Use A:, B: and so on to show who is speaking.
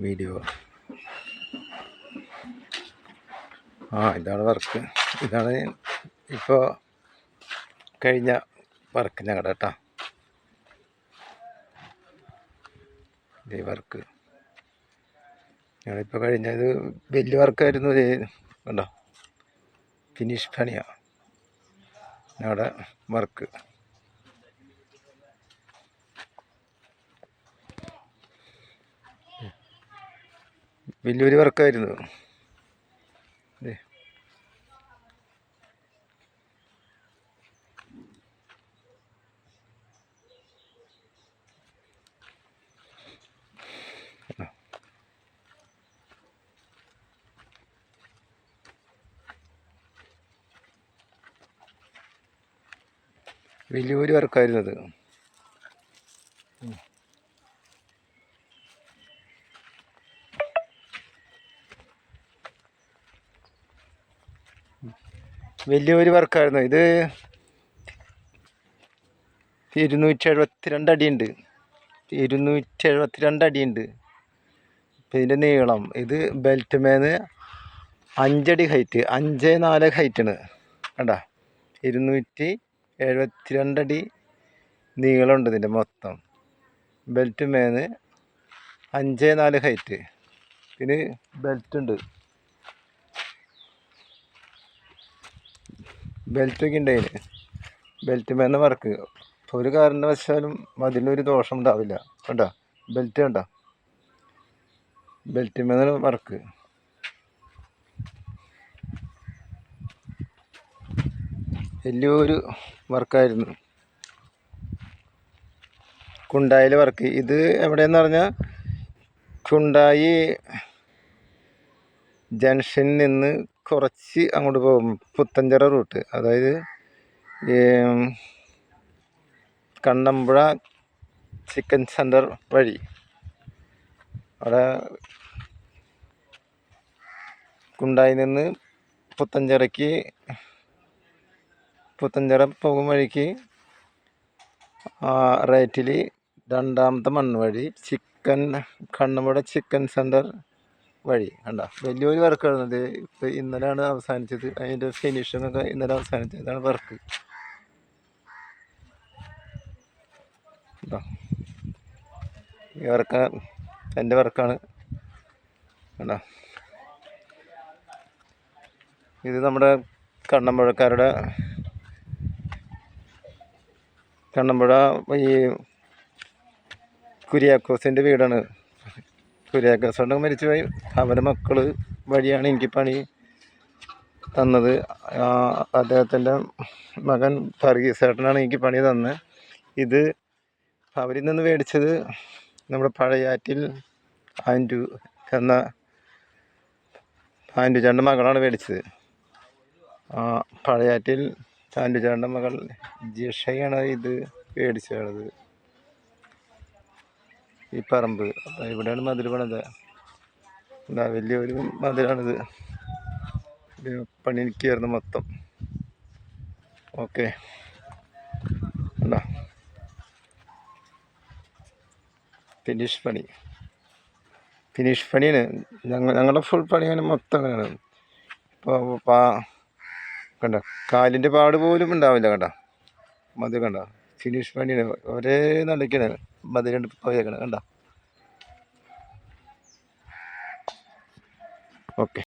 A: Video. ഇതാണ് work. ഇതാണ് ഇപ്പോൾ കഴിഞ്ഞ വർക്ക് ഞങ്ങളുടെ കേട്ടോ. ഈ വർക്ക് ഞങ്ങളിപ്പോൾ കഴിഞ്ഞത് വലിയ വർക്കായിരുന്നു. കണ്ടോ, ഫിനിഷ് പണിയാണ് ഞങ്ങളുടെ വർക്ക്. വലിയൊരു വർക്കായിരുന്നു. വലിയൊരു വർക്കായിരുന്നു അത്. വലിയൊരു വർക്കായിരുന്നു ഇത്. 272 അടിയുണ്ട്. 272 അടിയുണ്ട് ഇപ്പം ഇതിൻ്റെ നീളം. ഇത് ബെൽറ്റ് മേന്ന് 5 അടി ഹൈറ്റ്, 5.4 ഹൈറ്റാണ്. കണ്ട, 272 അടി നീളമുണ്ട് ഇതിൻ്റെ മൊത്തം. ബെൽറ്റ് മേന്ന് 5.4 ഹൈറ്റ്. ഇതിന് ബെൽറ്റ് ഉണ്ട്, ബെൽറ്റൊക്കെ ഉണ്ട് അതിന്. ബെൽറ്റ് മേന്ന് വർക്ക്. ഒരു കാരണവശാലും അതിനൊരു ദോഷം ഉണ്ടാവില്ല. കണ്ടോ ബെൽറ്റ്, കണ്ടോ ബെൽറ്റ് മേന്ന് വർക്ക്. വലിയൊരു വർക്കായിരുന്നു. കുണ്ടായിൽ വർക്ക്. ഇത് എവിടെയെന്ന് പറഞ്ഞാൽ കുണ്ടായി ജംഗ്ഷനിൽ നിന്ന് കുറച്ച് അങ്ങോട്ട് പോകും, പുത്തഞ്ചിറ റൂട്ട്. അതായത് കണ്ണമ്പുഴ ചിക്കൻ സെൻറ്റർ വഴി. അവിടെ കുണ്ടായി നിന്ന് പുത്തഞ്ചിറ പോകും വഴിക്ക് റൈറ്റിൽ രണ്ടാമത്തെ മണ്ണ് വഴി കണ്ണമ്പുഴ ചിക്കൻ സെൻറ്റർ വഴി. കണ്ടോ വലിയൊരു വർക്കായിരുന്നു ഇത്. ഇപ്പോൾ ഇന്നലെയാണ് അവസാനിച്ചത്. അതിൻ്റെ ഫിനിഷിങ്ങൊക്കെ ഇന്നലെ അവസാനിച്ചത്. ഇതാണ് വർക്ക്. ഈ വർക്ക് എൻ്റെ വർക്കാണ്. കണ്ടോ, ഇത് നമ്മുടെ കണ്ണമ്പുഴ ഈ കുര്യാക്കോസിൻ്റെ വീടാണ്. കുര്യാക്കോസ് മരിച്ചു പോയി. അവൻ്റെ മക്കൾ വഴിയാണ് എനിക്ക് പണി തന്നത്. അദ്ദേഹത്തിൻ്റെ മകൻ വർഗീസേട്ടനാണ് എനിക്ക് പണി തന്നത്. ഇത് അവരിൽ നിന്ന് മേടിച്ചത് നമ്മുടെ പഴയാറ്റിൽ ആൻറ്റു എന്ന ആൻറ്റുചേട്ടൻ്റെ മകളാണ് മേടിച്ചത്. പഴയാറ്റിൽ ആൻറ്റുചേട്ടൻ്റെ മകൾ ജിഷയാണ് ഇത് മേടിച്ചത്. ഈ പറമ്പ് ഇവിടെയാണ് മതിൽ പണിത്. എന്താ വലിയൊരു മതിലാണിത്. പണി എനിക്കായിരുന്നു മൊത്തം. ഓക്കെ, എന്താ ഫിനിഷ് പണിയാണ്. ഞങ്ങളുടെ ഫുൾ പണിയാണ് മൊത്തം അങ്ങനെയാണ്. ഇപ്പോൾ കണ്ട, കാലിൻ്റെ പാട് പോലും ഉണ്ടാവില്ല. കണ്ട മതി, കണ്ട ഫിനിഷ് പണിയാണ്. ഒരേ നടക്കാണ് മതിലുണ്ട് പോയേക്കണം. കണ്ട, ഓക്കെ.